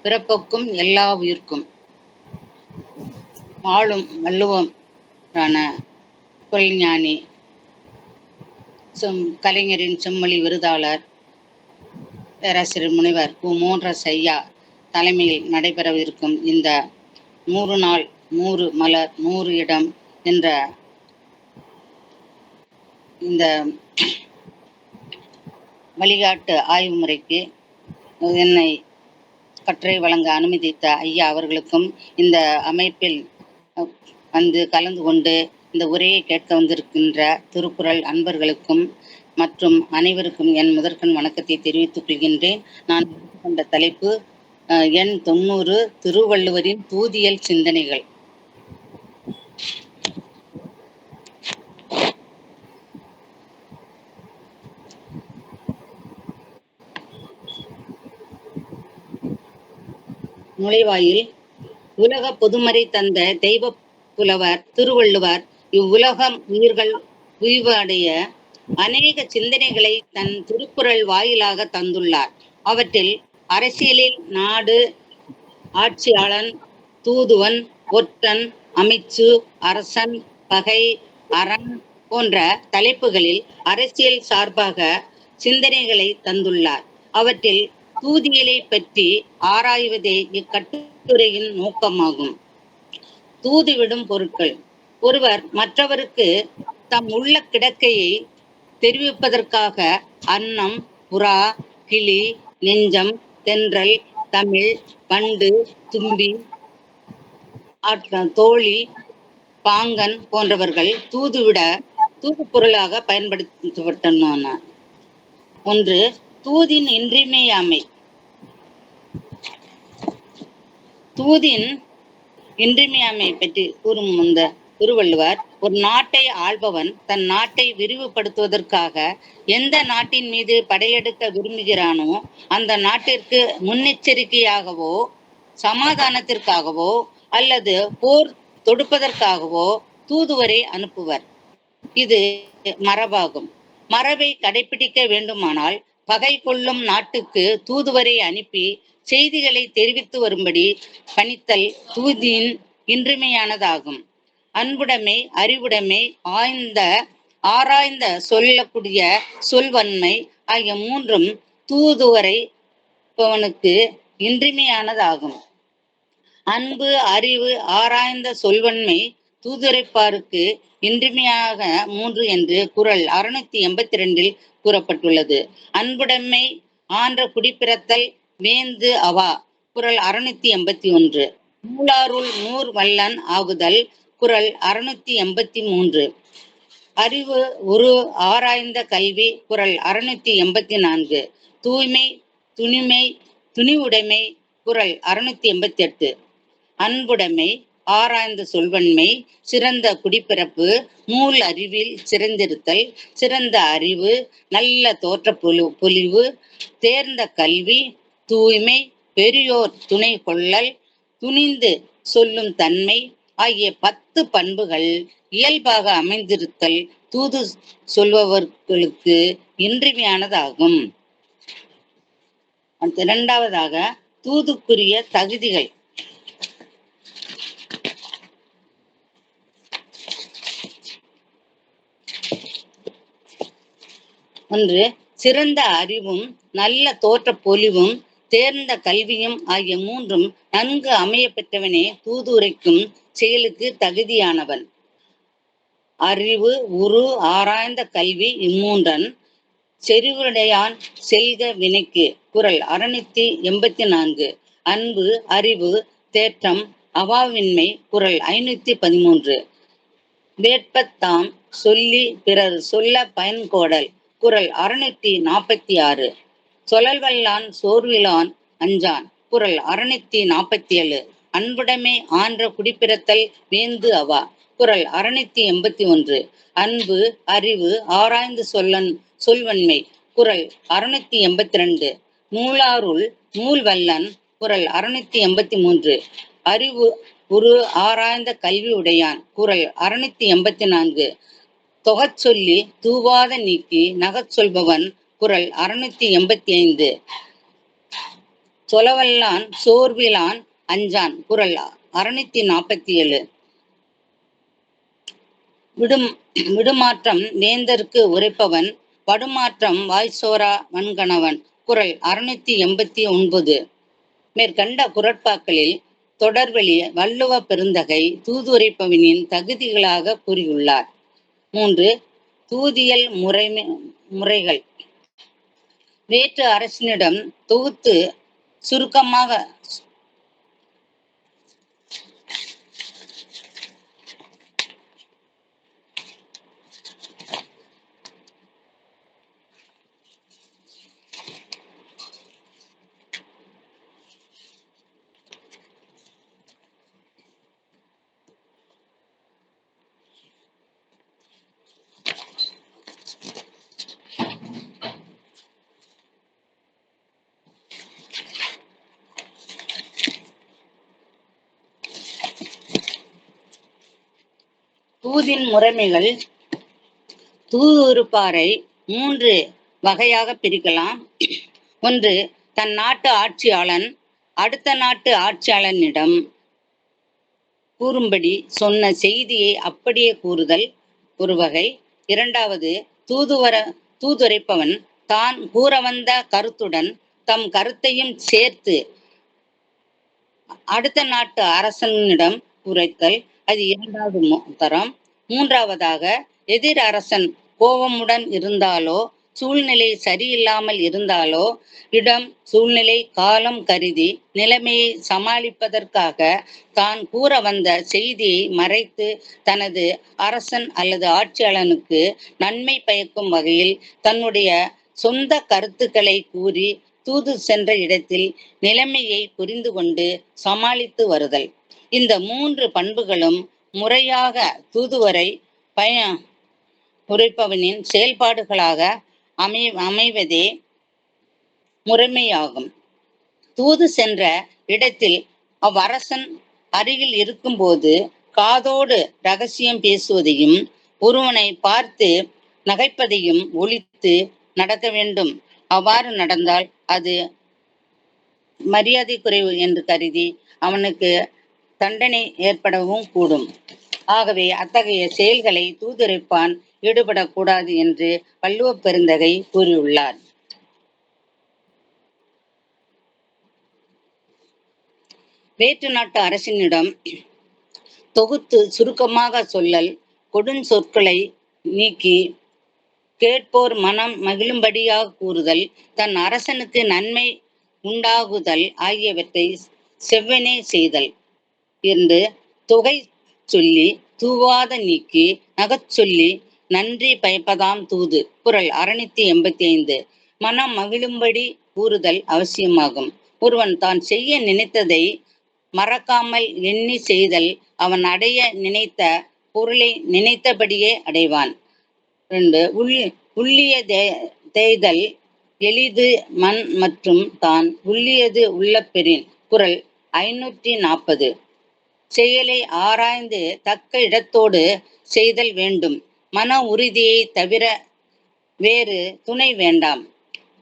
பிறப்புக்கும் எல்லா உயிர்க்கும் வாழும் வள்ளுவரான குறள்ஞானி கலைஞரின் செம்மொழி விருதாளர் பேராசிரியர் முனைவர் கு. மோகன்ராஜ் ஐயா தலைமையில் நடைபெறவிருக்கும் இந்த 100 நாள் 100 மலர் 100 இடம் என்ற இந்த வழிகாட்டு ஆய்வு முறைக்கு என்னை கட்டுரை வழங்க அனுமதித்த ஐயா அவர்களுக்கும், இந்த அமைப்பில் வந்து கலந்து கொண்டு இந்த உரையை கேட்க வந்திருக்கின்ற திருக்குறள் அன்பர்களுக்கும் மற்றும் அனைவருக்கும் என் முதற்கண் வணக்கத்தை தெரிவித்துக் கொள்கின்றேன். நான் கொண்ட தலைப்பு எண் 90 திருவள்ளுவரின் தூதியல் சிந்தனைகள். நுழைவாயில். உலக பொதுமறை தந்த தெய்வ புலவர் திருவள்ளுவர் இவ்வுலகம் உயிர்கள் உய்வடைய அநேக சிந்தனைகளை தன் திருக்குறள் வாயிலாக தந்துள்ளார். அவற்றில் அரசியலில் நாடு, ஆட்சியாளன், தூதுவன், ஒற்றன், அமைச்சு, அரசன், பகை, அரண் போன்ற தலைப்புகளில் அரசியல் சார்பாக சிந்தனைகளை தந்துள்ளார். அவற்றில் தூதியலை பற்றி ஆராய்வதே இக்கட்டுரையின் நோக்கமாகும். தூதுவிடும் பொருட்கள். ஒருவர் மற்றவருக்கு தம் உள்ள கிடக்கையை தெரிவிப்பதற்காக அன்னம், புறா, கிளி, நெஞ்சம், தென்றல், தமிழ், வண்டு, தும்பி, தோழி, பாங்கன் போன்றவர்கள் தூது பொருளாக பயன்படுத்தப்பட்டன. 1. தூதின் இன்றியமையாமை. தூதின் இன்றியமையாமை பற்றி கூறும் இந்த திருவள்ளுவர், ஒரு நாட்டை ஆள்பவன் தன் நாட்டை விரிவுபடுத்துவதற்காக எந்த நாட்டின் மீது படையெடுக்க விரும்புகிறானோ அந்த நாட்டிற்கு முன்னெச்சரிக்கையாகவோ சமாதானத்திற்காகவோ அல்லது போர் தொடுப்பதற்காகவோ தூதுவரை அனுப்புவர். இது மரபாகும். மரபை கடைபிடிக்க வேண்டுமானால் பகை கொள்ளும் நாட்டுக்கு தூதுவரை அனுப்பி செய்திகளை தெரிவித்து வரும்படி பணித்தல் தூதியின் இன்றியமையானதாகும். அன்புடைமை, அறிவுடைமை, ஆராய்ந்த சொல்லக்கூடிய சொல்வன்மை ஆகிய மூன்றும் தூதுவரை பவனுக்கு இன்றியமையானதாகும். அன்பு, அறிவு, ஆராய்ந்த சொல்வன்மை தூதுரைப்பாருக்கு இன்றியமையாக 3 என்று குறள் 682 கூறப்பட்டுள்ளது. அன்புடைமை ஆன்ற குடிப்பிறத்தல் வேந்து அவா குறள் 681. நூலாருள் நூர் வல்லன் ஆகுதல் குறள் 683. அறிவு ஒரு ஆராய்ந்த கல்வி குறள் 684. தூய்மை, துணிமை, துணிவுடைமை குறள் 688. அன்புடைமை, ஆராய்ந்த சொல்வன்மை, சிறந்த குடிப்பிறப்பு, நூல் அறிவில் சிறந்திருத்தல், சிறந்த அறிவு, நல்ல தோற்ற பொலிவு, தேர்ந்த கல்வி, தூய்மை, பெரியோர் துணை கொள்ளல், துணிந்து சொல்லும் தன்மை ஆகிய 10 பண்புகள் இயல்பாக அமைந்திருத்தல் தூது சொல்பவர்களுக்கு இன்றியமையானதாகும். 2வதாக தூதுக்குரிய தகுதிகள். 1. சிறந்த அறிவும் நல்ல தோற்ற பொலிவும் தேர்ந்த கல்வியும் ஆகிய 3ம் நன்கு அமைய பெற்றவனே தூதுரைக்கும் செயலுக்கு தகுதியானவன். அறிவு, உரு, ஆராய்ந்த கல்வி இம்மூன்றன் செறிவுடையான் செல்க வினைக்கு குறள் 684. அன்பு, அறிவு, தேற்றம், அவாவின்மை குறள் 513. வேட்பத்தாம் சொல்லி பிறர் சொல்ல பயன்கோடல் குறள் 646. சொலல்வல்லான் சோர்விலான் அஞ்சான் குறள் 647. அன்புடைமை ஆன்ற குடிப்பிறத்தல் வேந்து அவா குறள் 681. அன்பு, அறிவு, ஆராய்ந்து சொல்வன்மை குறள் 682. நூலாருள் நூல் வல்லன் குறள் 683. அறிவு உரு ஆராய்ந்த கல்வி உடையான் குறள் 684. தொகச்சொல்லி தூவாத நீக்கி நகச் சொல்பவன் குறள் 685. சொலவல்லான் சோர்விலான் அஞ்சான். குறள் 647. விடுமாற்றம் வேந்தற்கு உரைப்பவன் படுமாற்றம் வாய்சோரா வன்கணவன். குறள் 689. மேற்கண்ட குறட்பாக்களில் தொடர்வழி வள்ளுவ பெருந்தகை தூதுரைப்பவனின் தகுதிகளாக கூறியுள்ளார். 3. தூதியல் முறைகள். வேற்று அரசினிடம் தொகுத்து சுருக்கமாக தூதின் முறைமைகள். தூதுருப்பாரை 3 வகையாக பிரிக்கலாம். 1. தன் நாட்டு ஆட்சியாளன் அடுத்த நாட்டு ஆட்சியாளனிடம் கூறும்படி சொன்ன செய்தியை அப்படியே கூறுதல் ஒரு வகை. 2. தூதுரைப்பவன் தான் கூற வந்த கருத்துடன் தம் கருத்தையும் சேர்த்து அடுத்த நாட்டு அரசனிடம் உரைத்தல், அது 2வது தரம். 3. எதிர் அரசன் கோபமுடன் இருந்தாலோ சூழ்நிலை சரியில்லாமல் இருந்தாலோ இடம் சூழ்நிலை காலம் கருதி நிலைமையை சமாளிப்பதற்காக தான் கூற வந்த செய்தியை மறைத்து தனது அரசன் அல்லது ஆட்சியாளனுக்கு நன்மை பயக்கும் வகையில் தன்னுடைய சொந்த கருத்துக்களை கூறி தூது சென்ற இடத்தில் நிலைமையை புரிந்து கொண்டு சமாளித்து வருதல். இந்த 3 பண்புகளும் முறையாக தூதுவரை உரைப்பவனின் செயல்பாடுகளாக அமைவதே முறைமையாகும். தூது சென்ற இடத்தில் அவ்வரசன் அருகில் இருக்கும்போது காதோடு ரகசியம் பேசுவதையும் ஒருவனை பார்த்து நகைப்பதையும் ஒழித்து நடக்க வேண்டும். அவ்வாறு நடந்தால் அது மரியாதை குறைவு என்று கருதி அவனுக்கு தண்டனை ஏற்படவும் கூடும். ஆகவே அத்தகைய செயல்களை தூதுரைப்பான் ஈடுபடக்கூடாது என்று வள்ளுவ பெருந்தகை கூறியுள்ளார். வேற்று நாட்டு அரசினிடம் தொகுத்து சுருக்கமாக சொல்லல், கொடுஞ்சொற்களை நீக்கி கேட்போர் மனம் மகிழும்படியாக கூறுதல், தன் அரசனுக்கு நன்மை உண்டாகுதல் ஆகியவற்றை செவ்வனே செய்தல் என்று தொகை சொல்லி தூவாத நீக்கி நகச்சொல்லி நன்றி பயப்பதாம் தூது. குறள் 685. மனம் மகிழும்படி கூறுதல் அவசியமாகும். ஒருவன் தான் செய்ய நினைத்ததை மறக்காமல் எண்ணி செய்தல் அவன் அடைய நினைத்த பொருளை நினைத்தபடியே அடைவான். 2. உள்ளிய தேய்தல் எளிது மண் மற்றும் தான் உள்ளியது உள்ள பெறின். குறள் 540. செயலை ஆராய்ந்து தக்க இடத்தோடு செய்தல் வேண்டும். மன உறுதியை தவிர வேறு துணை வேண்டாம்.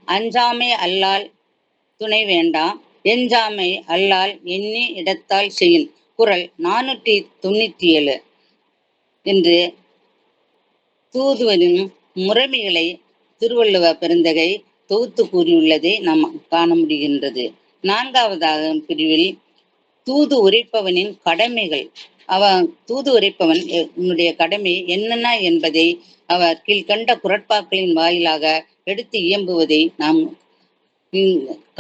அஞ்சாமை அல்லால் துணை வேண்டாம். எஞ்சாமை அல்லால் எண்ணி இடத்தால் செய்யும். குறள் 497. என்று தூதுவரின் முறைமைகளை திருவள்ளுவ பெருந்தகை தொகுத்து கூறியுள்ளதை நாம் காண முடிகின்றது. 4வது பிரிவில் தூது உரைப்பவனின் கடமைகள். தூது உரைப்பவன் கடமை என்னென்ன என்பதை அவர் கீழ்கண்ட குறட்பாக்களின் வாயிலாக எடுத்து இயம்புவதை நாம்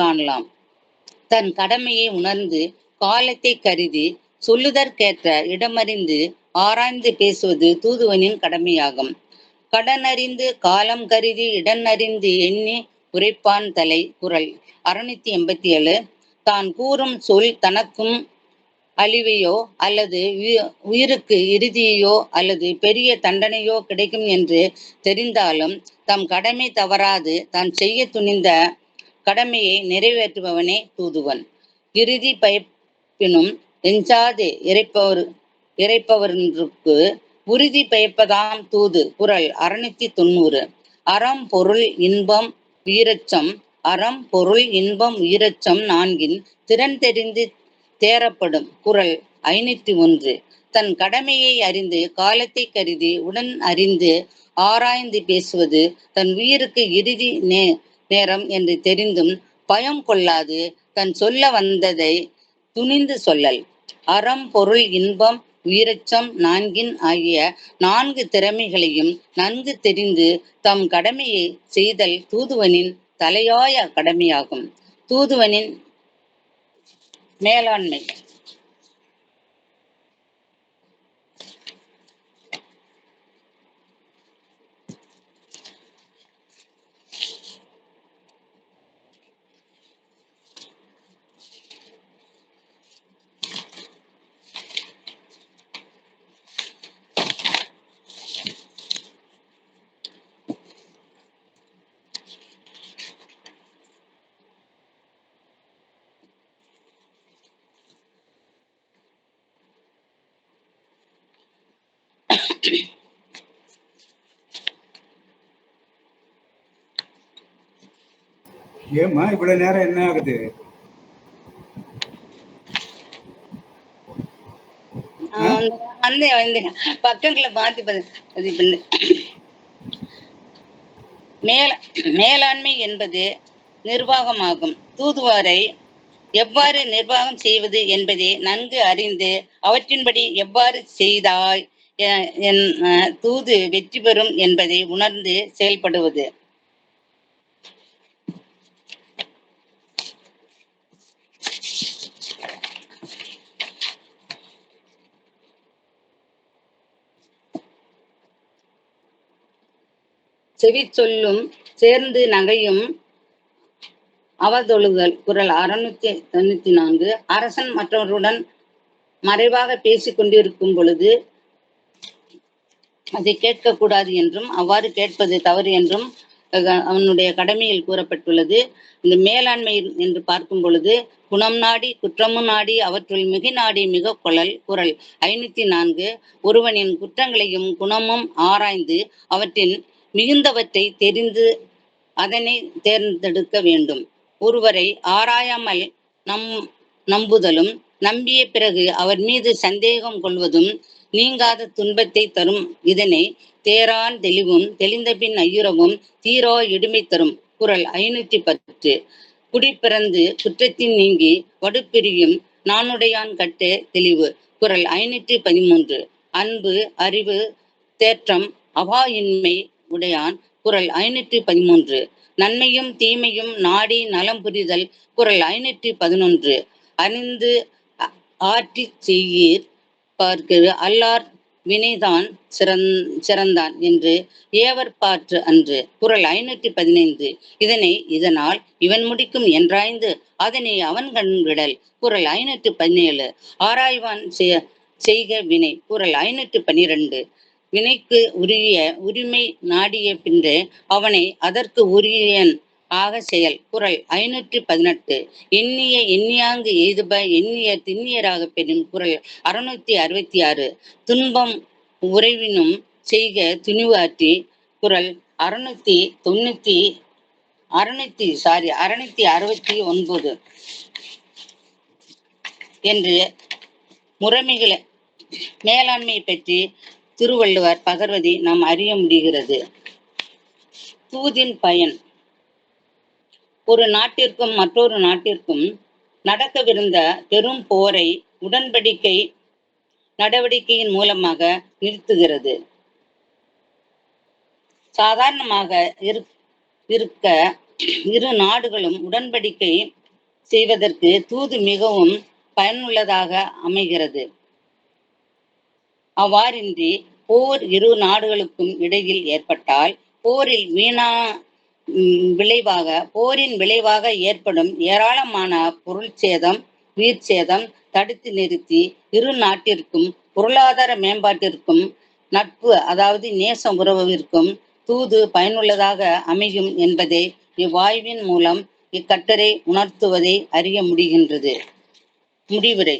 காணலாம். தன் கடமையை உணர்ந்து காலத்தை கருதி சொல்லுதற்கேற்ற இடமறிந்து ஆராய்ந்து பேசுவது தூதுவனின் கடமையாகும். கடனறிந்து காலம் கருதி இடனறிந்து எண்ணி உரைப்பான் தலை. குறள் 687. தான் கூறும் சொல் தனக்கும் அழிவையோ அல்லது உயிருக்கு இறுதியோ அல்லது பெரிய தண்டனையோ கிடைக்கும் என்று தெரிந்தாலும் தம் கடமை தவறாது தான் செய்ய துணிந்த கடமையை நிறைவேற்றுபவனே தூதுவன். இறுதி பயப்பினும் எஞ்சாது இறைப்பவருக்கு உறுதி பயப்பதாம் தூது. குறள் 690. அறம் பொருள் இன்பம் வீரச்சம் அறம் பொருள் இன்பம் உயிரச்சம் நான்கின் திறன் தெரிந்து தேரப்படும். குறள் 501. தன் கடமையை அறிந்து காலத்தை கருதி உடன் அறிந்து ஆராய்ந்து பேசுவது, தன் உயிருக்கு இறுதி நேரம் என்று தெரிந்தும் பயம் கொள்ளாது தன் சொல்ல வந்ததை துணிந்து சொல்லல். அறம் பொருள் இன்பம் உயிரச்சம் நான்கின் ஆகிய 4 திறமைகளையும் நன்கு தெரிந்து தம் கடமையை செய்தல் தூதுவனின் தலையாய கடமையாகும். தூதுவனின் மேலாண்மை. ஏமா இவ்வளவு நேரம் என்ன ஆகுது? பக்கங்களை மாத்தி மேலாண்மை என்பது நிர்வாகமாகும். தூதுவரை எவ்வாறு நிர்வாகம் செய்வது என்பதை நன்கு அறிந்து அவற்றின்படி எவ்வாறு செய்தாய் தூது வெற்றி பெறும் என்பதை உணர்ந்து செயல்படுவது. செவி சொல்லும் சேர்ந்து நகையும் அவதொழுதல். குறள் 694. அரசன் மற்றவருடன் மறைவாக பேசிக் கொண்டிருக்கும் பொழுது அதை கேட்கக்கூடாது என்றும் அவ்வாறு கேட்பது தவறு என்றும் அவனுடைய கடமையில் கூறப்பட்டுள்ளது. இந்த மேலாண்மை என்று பார்க்கும் பொழுது குணம் நாடி குற்றமும் நாடி அவற்றுள் மிக நாடி மிக கொள்ளல். குறள் 504. ஒருவனின் குற்றங்களையும் குணமும் ஆராய்ந்து அவற்றின் மிகுந்தவற்றை தெரிந்து அதனை தேர்ந்தெடுக்க வேண்டும். ஒருவரை ஆராயாமல் நம்புதலும் நம்பிய பிறகு அவர் மீது சந்தேகம் கொள்வதும் நீங்காத துன்பத்தை தரும். இதனை தேரான் தெளிவும் தெளிந்த பின் ஐயுறவும் தீரா இடுமை தரும். குறள் 510. குடிப்பிறந்து குற்றத்தின் நீங்கி வடுப்பிரியும் நானுடையான் கட்டு தெளிவு. குறள் 513. அன்பு அறிவு தேற்றம் அவாயின்மை உடையான். குறள் 513. நன்மையும் தீமையும் நாடி நலம் புரிதல். குறள் 511. அறிந்து ஆற்றி செய்யீர் பார்க்கிற அல்லார் வினைதான் சிறந்தான் என்று ஏவர் பாற்று அன்று. குறள் 515. இதனால் இவன் முடிக்கும் என்றாய்ந்து அதனை அவன் கண்விடல். குறள் 517. ஆராய்வான் செய்க வினை. குறள் 512. வினைக்கு உரிய உரிமை நாடிய பின்று அவனை அதற்கு உரியன் ஆக செயல். குறள் 518. எண்ணிய எண்ணியாங்கு எய்துப எண்ணிய திண்ணியராக பெறும். குறள் 666. துன்பம் உறைவினும் செய்க துணிவு ஆற்றி. குறள் 669 என்று முறைமைகளை மேலாண்மையை பற்றி திருவள்ளுவர் பகர்வதை நாம் அறிய முடிகிறது. தூதின் பயன். ஒரு நாட்டிற்கும் மற்றொரு நாட்டிற்கும் நடக்கவிருந்த பெரும் போரை உடன்படிக்கை நடவடிக்கையின் மூலமாக நிறுத்துகிறது. சாதாரணமாக இருக்க இரு நாடுகளும் உடன்படிக்கை செய்வதற்கு தூது மிகவும் பயனுள்ளதாக அமைகிறது. அவ்வாறின்றி போர் இரு நாடுகளுக்கும் இடையில் ஏற்பட்டால் போரின் விளைவாக ஏற்படும் ஏராளமான பொருள் சேதம் உயிர் சேதம் தடுத்து நிறுத்தி இரு நாட்டிற்கும் பொருளாதார மேம்பாட்டிற்கும் நட்பு அதாவது நேச உறவிற்கும் தூது பயனுள்ளதாக அமையும் என்பதை இவ்வாய்வின் மூலம் இக்கட்டுரை உணர்த்துவதை அறிய முடிகின்றது. முடிவுரை.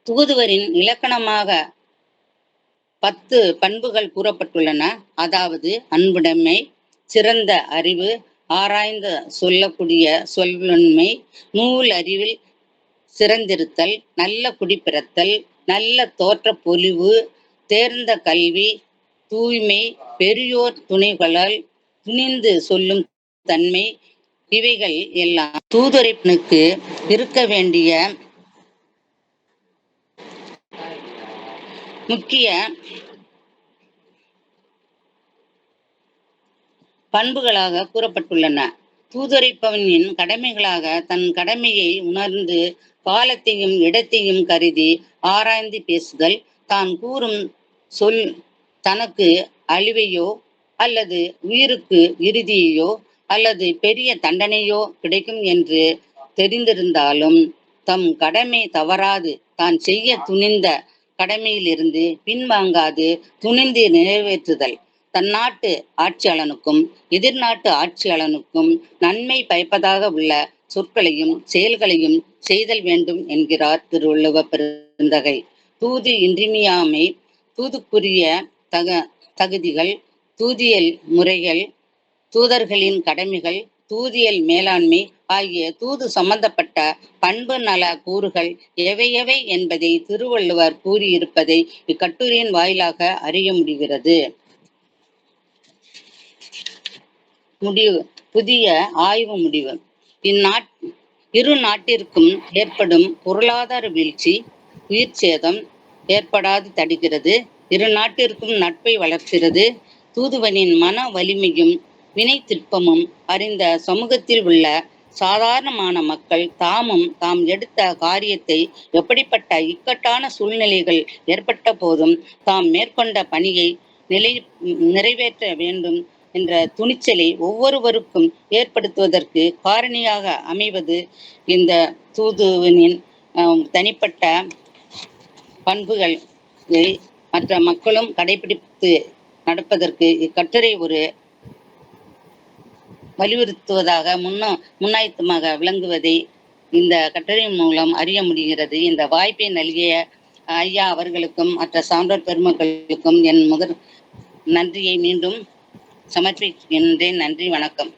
தூதுவரின் இலக்கணமாக 10 பண்புகள் கூறப்பட்டுள்ளன. அதாவது அன்புடைமை, சிறந்த அறிவு, ஆராய்ந்து சொல்லக்கூடிய சொல்லுண்மை, நூல் அறிவில் சிறந்திருத்தல், நல்ல குடிப்பிறத்தல், நல்ல தோற்ற பொலிவு, தேர்ந்த கல்வி, தூய்மை, பெரியோர் துணைகளால் துணிந்து சொல்லும் தன்மை, இவைகள் எல்லாம் தூதுரைப்பனுக்கு இருக்க வேண்டிய முக்கிய பண்புகளாக கூறப்பட்டுள்ளன. தூதுரைப்பவனின் கடமைகளாக தன் கடமையை உணர்ந்து காலத்தையும் இடத்தையும் கருதி ஆராய்ந்து பேசுதல், தான் கூறும் சொல் தனக்கு அழிவையோ அல்லது உயிருக்கு இறுதியையோ அல்லது பெரிய தண்டனையோ கிடைக்கும் என்று தெரிந்திருந்தாலும் தம் கடமை தவறாது தான் செய்ய துணிந்த கடமையிலிருந்து பின்வாங்காது துணிந்து நிறைவேற்றுதல், தன் நாட்டு ஆட்சியாளனுக்கும் எதிர்நாட்டு ஆட்சியாளனுக்கும் நன்மை பயப்பதாக உள்ள சொற்களையும் செயல்களையும் செய்தல் வேண்டும் என்கிறார் திருவள்ளுவ பெருந்தகை. தூது இன்றியமையாமை, தூதுக்குரிய தகுதிகள், தூதியல் முறைகள், தூதர்களின் கடமைகள், தூதியல் மேலாண்மை ஆகிய தூது சம்பந்தப்பட்ட பண்பு நல கூறுகள் எவை என்பதை திருவள்ளுவர் கூறியிருப்பதை இக்கட்டுரையின் வாயிலாக அறிய முடிகிறது. முடிவு. புதிய ஆய்வு முடிவு. இரு நாட்டிற்கும் ஏற்படும் பொருளாதார வீழ்ச்சி, உயிர் சேதம் ஏற்படாது தடுக்கிறது. இரு நாட்டிற்கும் நட்பை வளர்க்கிறது. தூதுவனின் மன வலிமையும் வினை திட்பமும் அறிந்த சமூகத்தில் உள்ள சாதாரணமான மக்கள் தாம் எடுத்த காரியத்தை எப்படிப்பட்ட இக்கட்டான சூழ்நிலைகள் ஏற்பட்ட போதும் தாம் மேற்கொண்ட பணியை நிறைவேற்ற வேண்டும் என்ற துணிச்சலை ஒவ்வொருவருக்கும் ஏற்படுத்துவதற்கு காரணியாக அமைவது இந்த தூதுவனின் தனிப்பட்ட பண்புகளை மற்ற மக்களும் கடைபிடித்து நடப்பதற்கு இக்கட்டுரை ஒரு வலியுறுத்துவதாக முன்னாயத்தமாக விளங்குவதை இந்த கட்டுரையின் மூலம் அறிய முடிகிறது. இந்த வாய்ப்பை நல்கிய ஐயா அவர்களுக்கும் மற்ற சான்றோர் பெருமக்களுக்கும் என் முதல் நன்றியை மீண்டும் சமர்ப்பிக்கின்றேன். நன்றி, வணக்கம்.